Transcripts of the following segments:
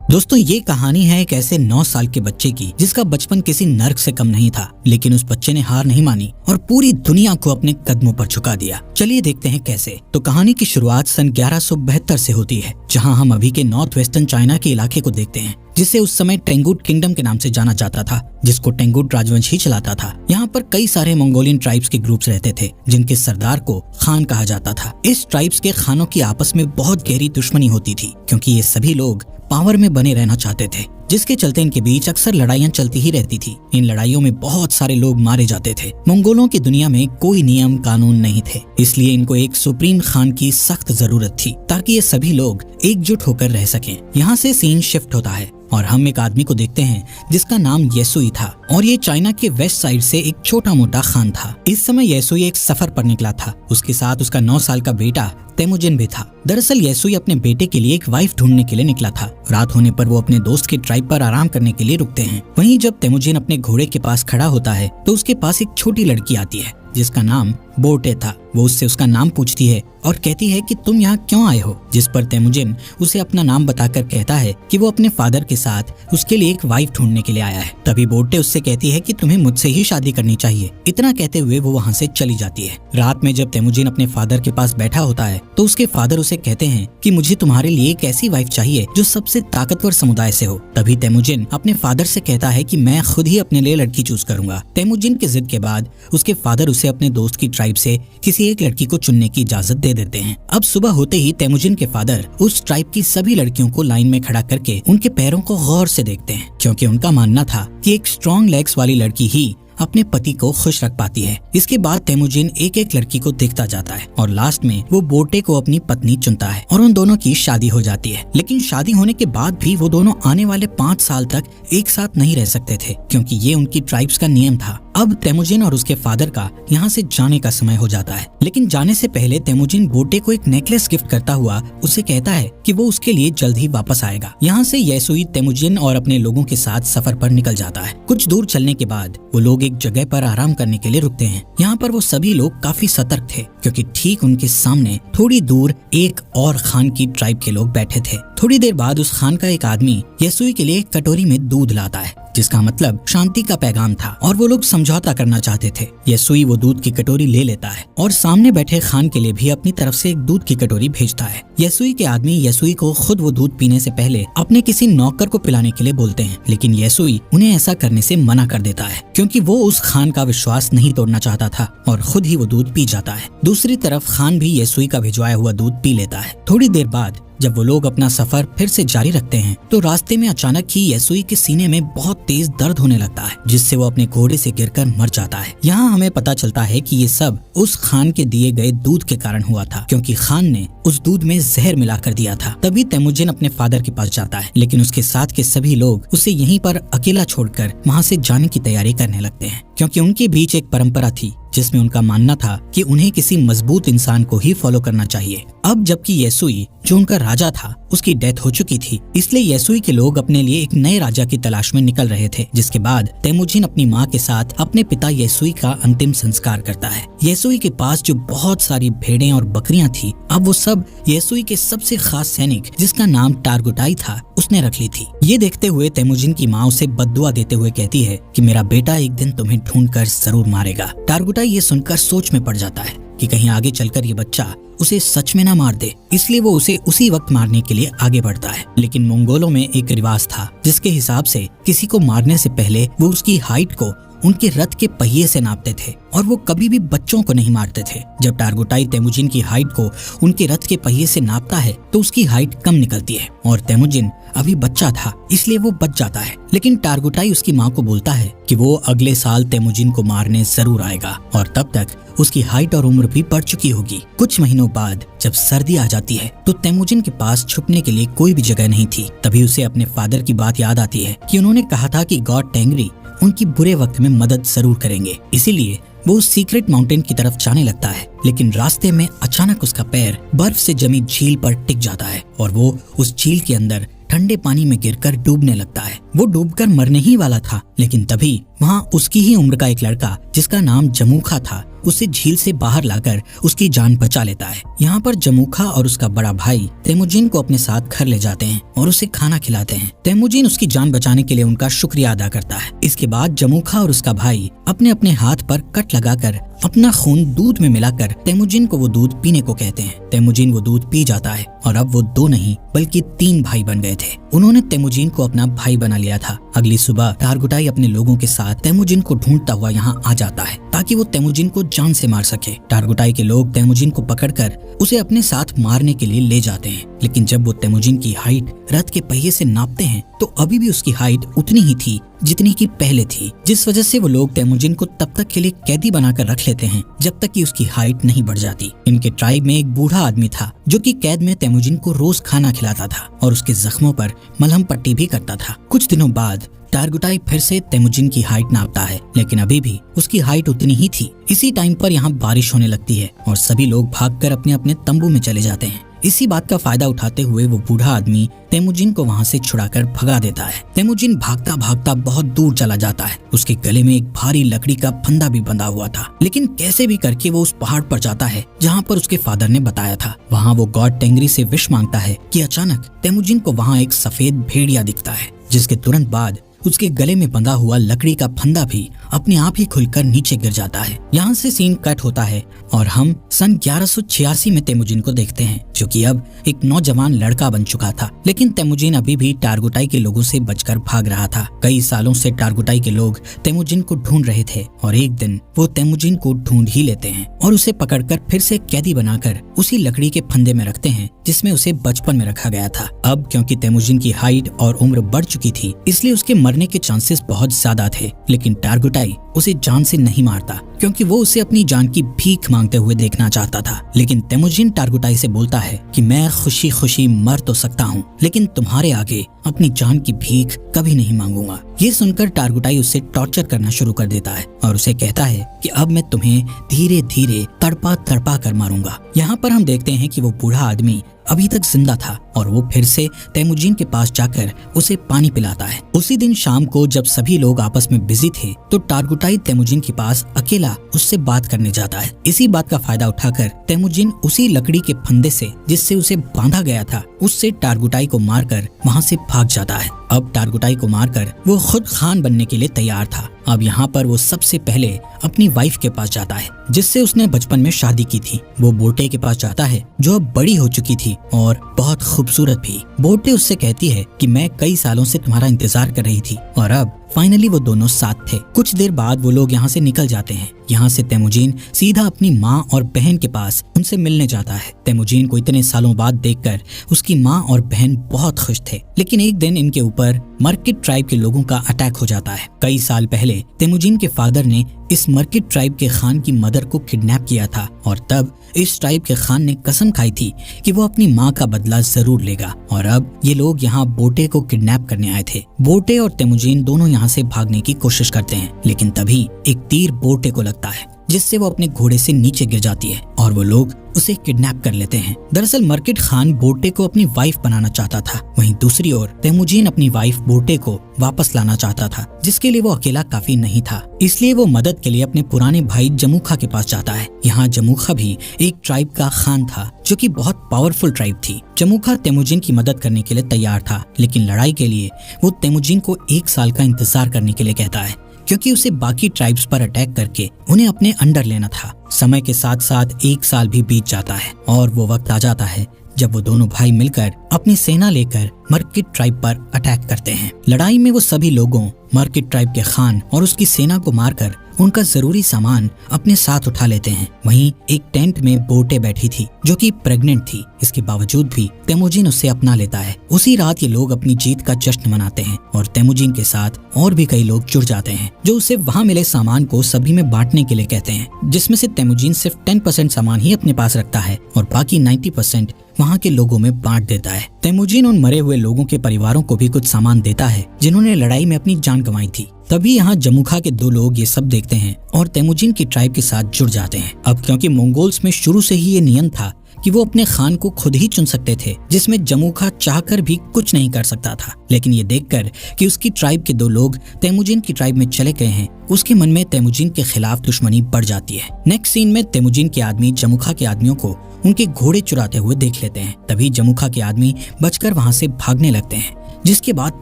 दोस्तों ये कहानी है एक ऐसे 9 साल के बच्चे की जिसका बचपन किसी नर्क से कम नहीं था, लेकिन उस बच्चे ने हार नहीं मानी और पूरी दुनिया को अपने कदमों पर झुका दिया। चलिए देखते हैं कैसे। तो कहानी की शुरुआत सन 1172 से होती है, जहां हम अभी के नॉर्थ वेस्टर्न चाइना के इलाके को देखते हैं, जिसे उस समय टेंगुट किंगडम के नाम से जाना जाता था, जिसको टेंगुट राजवंश ही चलाता था। यहाँ पर कई सारे मंगोलियन ट्राइब्स के ग्रुप्स रहते थे, जिनके सरदार को खान कहा जाता था। इस ट्राइब्स के खानों की आपस में बहुत गहरी दुश्मनी होती थी, क्योंकि ये सभी लोग पावर में बने रहना चाहते थे, जिसके चलते इनके बीच अक्सर लड़ाइयाँ चलती ही रहती थी। इन लड़ाइयों में बहुत सारे लोग मारे जाते थे। मंगोलों की दुनिया में कोई नियम कानून नहीं थे, इसलिए इनको एक सुप्रीम खान की सख्त जरूरत थी, ताकि ये सभी लोग एकजुट होकर रह सकें। यहाँ से सीन शिफ्ट होता है और हम एक आदमी को देखते हैं जिसका नाम येसुई था, और ये चाइना के वेस्ट साइड से एक छोटा मोटा खान था। इस समय येसुई एक सफर पर निकला था। उसके साथ उसका 9 साल का बेटा तेमुजिन भी था। दरअसल येसुई अपने बेटे के लिए एक वाइफ ढूंढने के लिए निकला था। रात होने पर वो अपने दोस्त के ट्राइब पर आराम करने के लिए रुकते हैं। वहीं जब तेमुजिन अपने घोड़े के पास खड़ा होता है तो उसके पास एक छोटी लड़की आती है जिसका नाम बोटे था। वो उससे उसका नाम पूछती है और कहती है कि तुम यहाँ क्यों आए हो, जिस पर तेमुजिन उसे अपना नाम बताकर कहता है कि वो अपने फादर के साथ उसके लिए एक वाइफ ढूंढने के लिए आया है। तभी बोटे उससे कहती है कि तुम्हें मुझसे ही शादी करनी चाहिए। इतना कहते हुए वो वहाँ से चली जाती है। रात में जब तेमुजिन अपने फादर के पास बैठा होता है तो उसके फादर उसे कहते हैं कि मुझे तुम्हारे लिए एक ऐसी वाइफ चाहिए जो सबसे ताकतवर समुदाय से हो। तभी तेमुजिन अपने फादर से कहता है कि मैं खुद ही अपने लिए लड़की चूज करूंगा। तेमुजिन की जिद के बाद उसके फादर उसे अपने दोस्त की ट्राइब से किसी एक लड़की को चुनने की इजाजत दे देते हैं। अब सुबह होते ही तेमुजिन के फादर उस ट्राइब की सभी लड़कियों को लाइन में खड़ा करके उनके पैरों को गौर से देखते हैं, क्योंकि उनका मानना था कि एक स्ट्रॉन्ग लेग्स वाली लड़की ही अपने पति को खुश रख पाती है। इसके बाद तेमुजिन एक एक लड़की को देखता जाता है और लास्ट में वो बोटे को अपनी पत्नी चुनता है और उन दोनों की शादी हो जाती है। लेकिन शादी होने के बाद भी वो दोनों आने वाले 5 साल तक एक साथ नहीं रह सकते थे, क्योंकि ये उनकी ट्राइब्स का नियम था। अब तेमुजिन और उसके फादर का यहाँ से जाने का समय हो जाता है, लेकिन जाने से पहले तेमुजिन बोटे को एक नेकलेस गिफ्ट करता हुआ उसे कहता है कि वो उसके लिए जल्द ही वापस आएगा। यहाँ से येसुई तेमुजिन और अपने लोगों के साथ सफर पर निकल जाता है। कुछ दूर चलने के बाद वो लोग एक जगह पर आराम करने के लिए रुकते हैं। यहाँ पर वो सभी लोग काफी सतर्क थे, क्योंकि ठीक उनके सामने थोड़ी दूर एक और खान की ट्राइब के लोग बैठे थे। थोड़ी देर बाद उस खान का एक आदमी येसुई के लिए एक कटोरी में दूध लाता है, जिसका मतलब शांति का पैगाम था, और वो लोग समझौता करना चाहते थे। येसुई वो दूध की कटोरी ले लेता है और सामने बैठे खान के लिए भी अपनी तरफ से एक दूध की कटोरी भेजता है। येसुई के आदमी येसुई को खुद वो दूध पीने से पहले अपने किसी नौकर को पिलाने के लिए बोलते हैं, लेकिन येसुई उन्हें ऐसा करने से मना कर देता है, क्योंकि वो उस खान का विश्वास नहीं तोड़ना चाहता था और खुद ही वो दूध पी जाता है। दूसरी तरफ खान भी येसुई का भिजवाया हुआ दूध पी लेता है। थोड़ी देर बाद जब वो लोग अपना सफर फिर से जारी रखते हैं तो रास्ते में अचानक ही येसुई के सीने में बहुत तेज दर्द होने लगता है, जिससे वो अपने घोड़े से गिरकर मर जाता है। यहाँ हमें पता चलता है कि ये सब उस खान के दिए गए दूध के कारण हुआ था, क्योंकि खान ने उस दूध में जहर मिलाकर दिया था। तभी तेमुजिन अपने फादर के पास जाता है, लेकिन उसके साथ के सभी लोग उसे यहीं पर अकेला छोड़कर वहाँ से जाने की तैयारी करने लगते हैं, क्योंकि उनके बीच एक परंपरा थी जिसमें उनका मानना था कि उन्हें किसी मजबूत इंसान को ही फॉलो करना चाहिए। अब जबकि येसुई जो उनका राजा था उसकी डेथ हो चुकी थी, इसलिए येसुई के लोग अपने लिए एक नए राजा की तलाश में निकल रहे थे। जिसके बाद तेमुजिन अपनी माँ के साथ अपने पिता येसुई का अंतिम संस्कार करता है। येसुई के पास जो बहुत सारी भेड़ें और बकरियां थी, अब वो सब येसुई के सबसे खास सैनिक जिसका नाम टारगुटाई था उसने रख ली थी। ये देखते हुए तेमुजिन की माँ उसे बद्दुआ देते हुए कहती है कि मेरा बेटा एक दिन तुम्हें ढूंढकर जरूर मारेगा। टारगुटाई ये सुनकर सोच में पड़ जाता है कि कहीं आगे चलकर ये बच्चा उसे सच में ना मार दे, इसलिए वो उसे उसी वक्त मारने के लिए आगे बढ़ता है। लेकिन मंगोलों में एक रिवाज था जिसके हिसाब से किसी को मारने से पहले वो उसकी हाइट को उनके रथ के पहिए से नापते थे, और वो कभी भी बच्चों को नहीं मारते थे। जब टारगुटाई तेमुजिन की हाइट को उनके रथ के पहिए से नापता है तो उसकी हाइट कम निकलती है, और तेमुजिन अभी बच्चा था इसलिए वो बच जाता है। लेकिन टारगुटाई उसकी माँ को बोलता है कि वो अगले साल तेमुजिन को मारने जरूर आएगा, और तब तक उसकी हाइट और उम्र भी बढ़ चुकी होगी। कुछ महीनों बाद जब सर्दी आ जाती है तो तेमुजिन के पास छुपने के लिए कोई भी जगह नहीं थी। तभी उसे अपने फादर की बात याद आती है कि उन्होंने कहा था कि गॉड टेंगरी उनकी बुरे वक्त में मदद जरूर करेंगे। इसीलिए वो उस सीक्रेट माउंटेन की तरफ जाने लगता है, लेकिन रास्ते में अचानक उसका पैर बर्फ से जमी झील पर टिक जाता है और वो उस झील के अंदर ठंडे पानी में गिरकर डूबने लगता है। वो डूबकर मरने ही वाला था, लेकिन तभी वहाँ उसकी ही उम्र का एक लड़का जिसका नाम जमूखा था उसे झील से बाहर लाकर उसकी जान बचा लेता है। यहाँ पर जमूखा और उसका बड़ा भाई तेमुजिन को अपने साथ घर ले जाते हैं और उसे खाना खिलाते हैं। तेमुजिन उसकी जान बचाने के लिए उनका शुक्रिया अदा करता है। इसके बाद जमूखा और उसका भाई अपने अपने हाथ पर कट लगाकर अपना खून दूध में मिलाकर तेमुजिन को वो दूध पीने को कहते हैं। तेमुजिन वो दूध पी जाता है और अब वो 2 नहीं बल्कि 3 भाई बन गए थे। उन्होंने तेमुजिन को अपना भाई बना लिया था। अगली सुबह टारगुटाई अपने लोगों के साथ तेमुजिन को ढूंढता हुआ यहाँ आ जाता है ताकि वो तेमुजिन को जान से मार सके। टारगुटाई के लोग तेमुजिन को पकड़कर उसे अपने साथ मारने के लिए ले जाते हैं, लेकिन जब वो तेमुजिन की हाइट रथ के पहिए से नापते हैं तो अभी भी उसकी हाइट उतनी ही थी जितनी की पहले थी, जिस वजह से वो लोग तेमुजिन को तब तक के लिए कैदी बनाकर रख लेते हैं जब तक कि उसकी हाइट नहीं बढ़ जाती। इनके ट्राइब में एक बूढ़ा आदमी था जो कि कैद में तेमुजिन को रोज खाना खिलाता था और उसके जख्मों पर मलहम पट्टी भी करता था। कुछ दिनों बाद टारगुटाई फिर से तेमुजिन की हाइट नापता है, लेकिन अभी भी उसकी हाइट उतनी ही थी। इसी टाइम पर यहाँ बारिश होने लगती है और सभी लोग भागकर अपने अपने तंबू में चले जाते हैं। इसी बात का फायदा उठाते हुए वो बूढ़ा आदमी तेमुजिन को वहाँ से छुड़ाकर भगा देता है। तेमुजिन भागता भागता बहुत दूर चला जाता है। उसके गले में एक भारी लकड़ी का फंदा भी बंधा हुआ था, लेकिन कैसे भी करके वो उस पहाड़ पर जाता है जहाँ पर उसके फादर ने बताया था। वहाँ वो गॉड टेंगरी से विश मांगता है कि अचानक तेमुजिन को वहाँ एक सफेद भेड़िया दिखता है, जिसके तुरंत बाद उसके गले में बंधा हुआ लकड़ी का फंदा भी अपने आप ही खुलकर नीचे गिर जाता है। यहाँ से सीन कट होता है और हम सन 1186 में तेमुजिन को देखते हैं, जो कि अब एक नौजवान लड़का बन चुका था। लेकिन तेमुजिन अभी भी टारगुटाई के लोगों से बचकर भाग रहा था। कई सालों से टारगुटाई के लोग तेमुजिन को ढूंढ रहे थे और एक दिन वो तेमुजिन को ढूंढ ही लेते हैं और उसे पकड़कर फिर से कैदी बनाकर उसी लकड़ी के फंदे में रखते हैं जिसमें उसे बचपन में रखा गया था। अब क्योंकि तेमुजिन की हाइट और उम्र बढ़ चुकी थी, इसलिए उसके मरने के चांसेस बहुत ज्यादा थे। लेकिन टारगुटाई उसे जान से नहीं मारता क्योंकि वो उसे अपनी जान की भीख मांगते हुए देखना चाहता था। लेकिन तेमुजिन टारगुटाई से बोलता है कि मैं खुशी खुशी मर तो सकता हूँ, लेकिन तुम्हारे आगे अपनी जान की भीख कभी नहीं मांगूंगा। ये सुनकर टारगुटाई उसे टॉर्चर करना शुरू कर देता है और उसे कहता है कि अब मैं तुम्हें धीरे धीरे तड़पा तड़पा कर मारूंगा। यहाँ पर हम देखते हैं कि वो बूढ़ा आदमी अभी तक जिंदा था और वो फिर से तेमुजिन के पास जाकर उसे पानी पिलाता है। उसी दिन शाम को जब सभी लोग आपस में बिजी थे तो टारगुटाई तेमुजिन के पास अकेला उससे बात करने जाता है। इसी बात का फायदा उठाकर तेमुजिन उसी लकड़ी के फंदे से जिससे उसे बांधा गया था उससे टारगुटाई को मारकर वहाँ से भाग जाता है। अब टारगुटाई को मारकर वो खुद खान बनने के लिए तैयार था। अब यहाँ पर वो सबसे पहले अपनी वाइफ के पास जाता है जिससे उसने बचपन में शादी की थी। वो बोटे के पास जाता है जो अब बड़ी हो चुकी थी और बहुत खूबसूरत भी। बोटे उससे कहती है कि मैं कई सालों से तुम्हारा इंतजार कर रही थी और अब फाइनली वो दोनों साथ थे। कुछ देर बाद वो लोग यहाँ से निकल जाते हैं। यहाँ से तेमुजिन सीधा अपनी माँ और बहन के पास उनसे मिलने जाता है। तेमुजिन को इतने सालों बाद देखकर उसकी माँ और बहन बहुत खुश थे, लेकिन एक दिन इनके ऊपर मर्किट ट्राइब के लोगों का अटैक हो जाता है। कई साल पहले तेमुजिन के फादर ने इस मर्किट ट्राइब के खान की मदर को किडनैप किया था और तब इस ट्राइब के खान ने कसम खाई थी कि वो अपनी माँ का बदला जरूर लेगा। और अब ये लोग यहाँ बोटे को किडनैप करने आए थे। बोटे और तेमुजिन दोनों यहाँ से भागने की कोशिश करते हैं, लेकिन तभी एक तीर बोटे को लगता है जिससे वो अपने घोड़े से नीचे गिर जाती है और वो लोग उसे किडनैप कर लेते हैं। दरअसल मर्किट खान बोटे को अपनी वाइफ बनाना चाहता था, वहीं दूसरी ओर तेमुजिन अपनी वाइफ बोटे को वापस लाना चाहता था, जिसके लिए वो अकेला काफी नहीं था। इसलिए वो मदद के लिए अपने पुराने भाई जमूखा के पास जाता है। यहाँ जमूखा भी एक ट्राइब का खान था जो कि बहुत पावरफुल ट्राइब थी। जमूखा तेमुजिन की मदद करने के लिए तैयार था, लेकिन लड़ाई के लिए वो तेमुजिन को 1 साल का इंतजार करने के लिए कहता है क्योंकि उसे बाकी ट्राइब्स पर अटैक करके उन्हें अपने अंडर लेना था। समय के साथ साथ 1 साल भी बीत जाता है और वो वक्त आ जाता है जब वो दोनों भाई मिलकर अपनी सेना लेकर मर्किट ट्राइब पर अटैक करते हैं। लड़ाई में वो सभी लोगों मर्किट ट्राइब के खान और उसकी सेना को मारकर उनका जरूरी सामान अपने साथ उठा लेते हैं। वहीं एक टेंट में बोटे बैठी थी जो कि प्रेग्नेंट थी। इसके बावजूद भी तेमुजिन उससे अपना लेता है। उसी रात ये लोग अपनी जीत का जश्न मनाते हैं और तेमुजिन के साथ और भी कई लोग जुड़ जाते हैं जो उसे वहाँ मिले सामान को सभी में बांटने के लिए कहते हैं, जिसमें से तेमुजिन सिर्फ 10% सामान ही अपने पास रखता है और बाकी 90% वहाँ के लोगों में बांट देता है। तेमुजिन उन मरे हुए लोगों के परिवारों को भी कुछ सामान देता है जिन्होंने लड़ाई में अपनी जान गंवाई थी। तभी यहाँ जमूखा के 2 लोग ये सब देखते हैं और तेमुजिन की ट्राइब के साथ जुड़ जाते हैं। अब क्योंकि मंगोल्स में शुरू से ही ये नियम था कि वो अपने खान को खुद ही चुन सकते थे, जिसमें जमूखा चाहकर भी कुछ नहीं कर सकता था। लेकिन ये देखकर कि उसकी ट्राइब के 2 लोग तेमुजिन की ट्राइब में चले गए हैं, उसके मन में तेमुजिन के खिलाफ दुश्मनी बढ़ जाती है। नेक्स्ट सीन में तेमुजिन के आदमी जमूखा के आदमियों को उनके घोड़े चुराते हुए देख लेते हैं। तभी जमूखा के आदमी बचकर वहाँ से भागने लगते हैं, जिसके बाद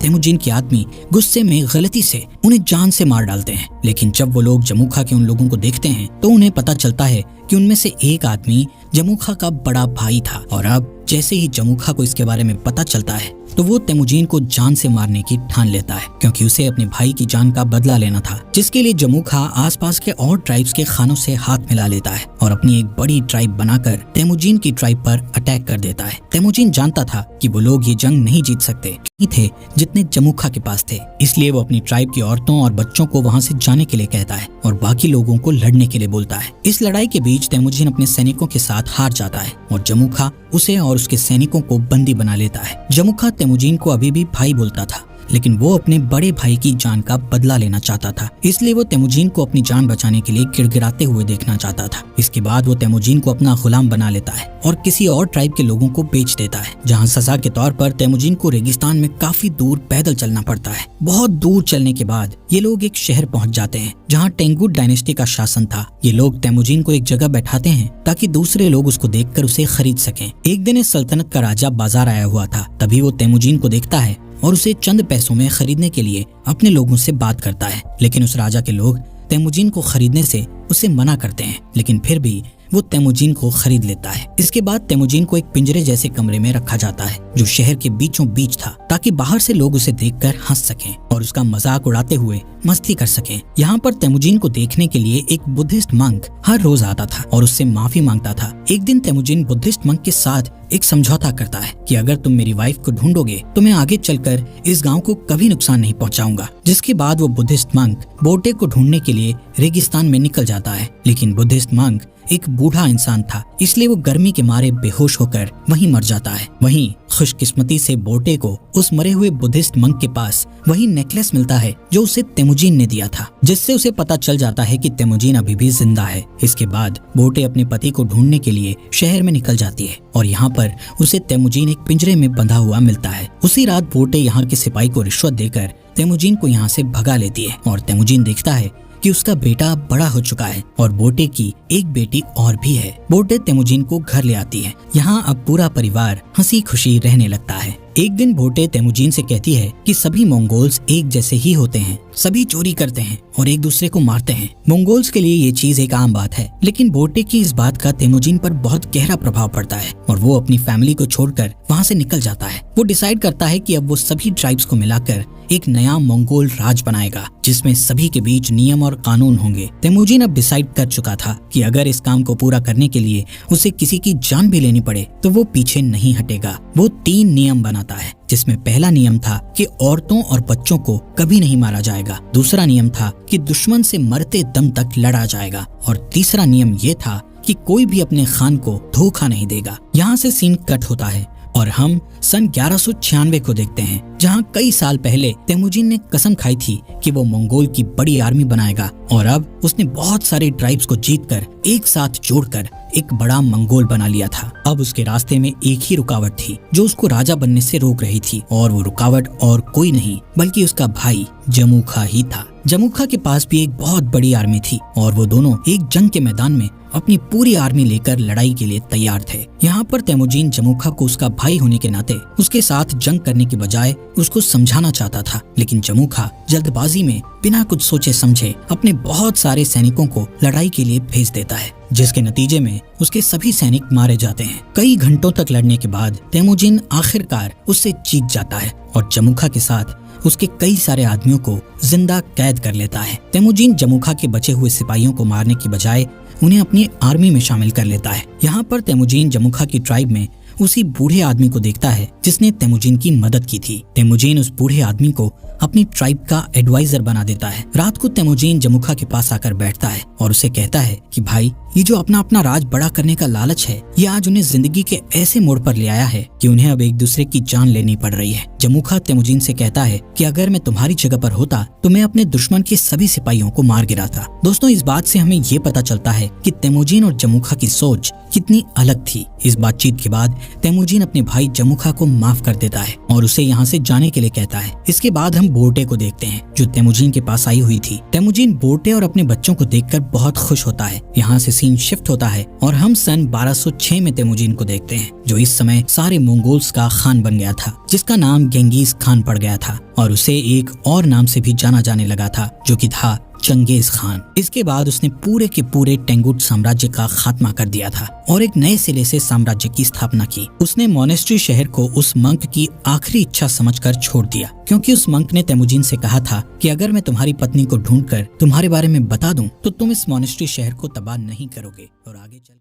तेमुजिन के आदमी गुस्से में गलती से उन्हें जान से मार डालते हैं। लेकिन जब वो लोग जमूखा के उन लोगों को देखते हैं तो उन्हें पता चलता है कि उनमें से एक आदमी जमूखा का बड़ा भाई था। और अब जैसे ही जमूखा को इसके बारे में पता चलता है तो वो तेमुजिन को जान से मारने की ठान लेता है, क्योंकि उसे अपने भाई की जान का बदला लेना था, जिसके लिए जमूखा आसपास के और ट्राइब्स के खानों से हाथ मिला लेता है और अपनी एक बड़ी ट्राइब बनाकर तेमुजिन की ट्राइब पर अटैक कर देता है। तेमुजिन जानता था कि वो लोग ये जंग नहीं जीत सकते थे जितने जमूखा के पास थे, इसलिए वो अपनी ट्राइब की औरतों और बच्चों को वहाँ से जाने के लिए कहता है और बाकी लोगों को लड़ने के लिए बोलता है। इस लड़ाई के बीच तेमुजिन अपने सैनिकों के साथ हार जाता है और जमूखा उसे और उसके सैनिकों को बंदी बना लेता है। जमूखा तेमुजिन को अभी भी भाई बोलता था, लेकिन वो अपने बड़े भाई की जान का बदला लेना चाहता था, इसलिए वो तेमुजिन को अपनी जान बचाने के लिए गिड़गिड़ाते हुए देखना चाहता था। इसके बाद वो तेमुजिन को अपना गुलाम बना लेता है और किसी और ट्राइब के लोगों को बेच देता है, जहाँ सजा के तौर पर तेमुजिन को रेगिस्तान में काफी दूर पैदल चलना पड़ता है। बहुत दूर चलने के बाद ये लोग एक शहर पहुँच जाते हैं जहाँ टेंगुट डायनेस्टी का शासन था। ये लोग तेमुजिन को एक जगह बैठाते हैं ताकि दूसरे लोग उसको देखकर उसे खरीद सकें। एक दिन इस सल्तनत का राजा बाजार आया हुआ था, तभी वो तेमुजिन को देखता है और उसे चंद पैसों में खरीदने के लिए अपने लोगों से बात करता है। लेकिन उस राजा के लोग तेमुजिन को खरीदने से उसे मना करते हैं, लेकिन फिर भी वो तेमुजिन को खरीद लेता है। इसके बाद तेमुजिन को एक पिंजरे जैसे कमरे में रखा जाता है जो शहर के बीचों बीच था, ताकि बाहर से लोग उसे देखकर हंस सकें और उसका मजाक उड़ाते हुए मस्ती कर सकें। यहाँ पर तेमुजिन को देखने के लिए एक बुद्धिस्ट मंक हर रोज आता था और उससे माफी मांगता था। एक दिन तेमुजिन बुद्धिस्ट मंक के साथ एक समझौता करता है कि अगर तुम मेरी वाइफ को ढूंढोगे तो मैं आगे चलकर इस गांव को कभी नुकसान नहीं पहुंचाऊंगा। जिसके बाद वो बुद्धिस्ट मंक बोटे को ढूंढने के लिए रेगिस्तान में निकल जाता है, लेकिन बुद्धिस्ट मंक एक बूढ़ा इंसान था, इसलिए वो गर्मी के मारे बेहोश होकर वहीं मर जाता है। वहीं खुशकिस्मती से बोटे को उस मरे हुए बुद्धिस्ट मंक के पास वही नेकलेस मिलता है जो उसे तेमुजिन ने दिया था, जिससे उसे पता चल जाता है कि तेमुजिन अभी भी जिंदा है। इसके बाद बोटे अपने पति को ढूंढने के लिए शहर में निकल जाती है और यहाँ पर उसे तेमुजिन एक पिंजरे में बंधा हुआ मिलता है। उसी रात बोटे यहाँ के सिपाही को रिश्वत देकर तेमुजिन को यहाँ से भगा लेती है और तेमुजिन देखता है कि उसका बेटा बड़ा हो चुका है और बोटे की एक बेटी और भी है। बोटे तेमुजिन को घर ले आती है। यहाँ अब पूरा परिवार हंसी खुशी रहने लगता है। एक दिन बोटे तेमुजिन से कहती है कि सभी मंगोल्स एक जैसे ही होते हैं, सभी चोरी करते हैं और एक दूसरे को मारते हैं। मंगोल्स के लिए ये चीज एक आम बात है, लेकिन बोटे की इस बात का तेमुजिन पर बहुत गहरा प्रभाव पड़ता है और वो अपनी फैमिली को छोड़कर वहाँ से निकल जाता है। वो डिसाइड करता है कि अब वो सभी ट्राइब्स को मिलाकर एक नया मंगोल राज बनाएगा, जिसमें सभी के बीच नियम और कानून होंगे। तेमुजिन अब डिसाइड कर चुका था कि अगर इस काम को पूरा करने के लिए उसे किसी की जान भी लेनी पड़े तो वो पीछे नहीं हटेगा। वो 3 नियम बनाता है, जिसमें पहला नियम था कि औरतों और बच्चों को कभी नहीं मारा जाएगा। दूसरा नियम था कि दुश्मन से मरते दम तक लड़ा जाएगा और तीसरा नियम ये था कि कोई भी अपने खान को धोखा नहीं देगा। यहाँ से सीन कट होता है और हम सन 1196 को देखते हैं, जहाँ कई साल पहले तेमुजिन ने कसम खाई थी कि वो मंगोल की बड़ी आर्मी बनाएगा और अब उसने बहुत सारे ट्राइब्स को जीतकर एक साथ जोड़कर एक बड़ा मंगोल बना लिया था। अब उसके रास्ते में एक ही रुकावट थी जो उसको राजा बनने से रोक रही थी, और वो रुकावट और कोई नहीं बल्कि उसका भाई जमूखा ही था। जमूखा के पास भी एक बहुत बड़ी आर्मी थी और वो दोनों एक जंग के मैदान में अपनी पूरी आर्मी लेकर लड़ाई के लिए तैयार थे। यहाँ पर तेमुजिन जमूखा को उसका भाई होने के नाते उसके साथ जंग करने की बजाय उसको समझाना चाहता था, लेकिन जमूखा जल्दबाजी में बिना कुछ सोचे समझे अपने बहुत सारे सैनिकों को लड़ाई के लिए भेज देता है, जिसके नतीजे में उसके सभी सैनिक मारे जाते हैं। कई घंटों तक लड़ने के बाद तेमुजिन आखिरकार उससे जीत जाता है और जमूखा के साथ उसके कई सारे आदमियों को जिंदा कैद कर लेता है। तेमुजिन जमूखा के बचे हुए सिपाहियों को मारने की बजाय उन्हें अपनी आर्मी में शामिल कर लेता है। यहाँ पर तेमुजिन जमूखा की ट्राइब में उसी बूढ़े आदमी को देखता है जिसने तेमुजिन की मदद की थी। तेमुजिन उस बूढ़े आदमी को अपनी ट्राइब का एडवाइजर बना देता है। रात को तेमुजिन जमूखा के पास आकर बैठता है और उसे कहता है कि भाई, ये जो अपना अपना राज बड़ा करने का लालच है, ये आज उन्हें जिंदगी के ऐसे मोड़ पर ले आया है कि उन्हें अब एक दूसरे की जान लेनी पड़ रही है। जमूखा तेमुजीन से कहता है कि अगर मैं तुम्हारी जगह पर होता तो मैं अपने दुश्मन के सभी सिपाहियों को मार गिराता। दोस्तों, इस बात से हमें ये पता चलता है कि तेमुजीन और जमूखा की सोच कितनी अलग थी। इस बातचीत के बाद तेमुजीन अपने भाई जमूखा को माफ कर देता है और उसे यहाँ से जाने के लिए कहता है। इसके बाद हम बोर्टे को देखते हैं जो तेमुजीन के पास आई हुई थी। तेमुजीन बोर्टे और अपने बच्चों को देखकर बहुत खुश होता है। यहाँ से सीन शिफ्ट होता है और हम सन 1206 में तेमुजीन को देखते हैं, जो इस समय सारे मंगोल्स का खान बन गया था, जिसका नाम गेंगिस खान पड़ गया था और उसे एक और नाम से भी जाना जाने लगा था, जो कि था चंगेज खान। इसके बाद उसने पूरे के पूरे टेंगुट साम्राज्य का खात्मा कर दिया था और एक नए सिरे से साम्राज्य की स्थापना की। उसने मोनेस्ट्री शहर को उस मंक की आखिरी इच्छा समझकर छोड़ दिया, क्योंकि उस मंक ने तेमुजीन से कहा था कि अगर मैं तुम्हारी पत्नी को ढूंढकर तुम्हारे बारे में बता दूं तो तुम इस मोनेस्ट्री शहर को तबाह नहीं करोगे। और आगे चल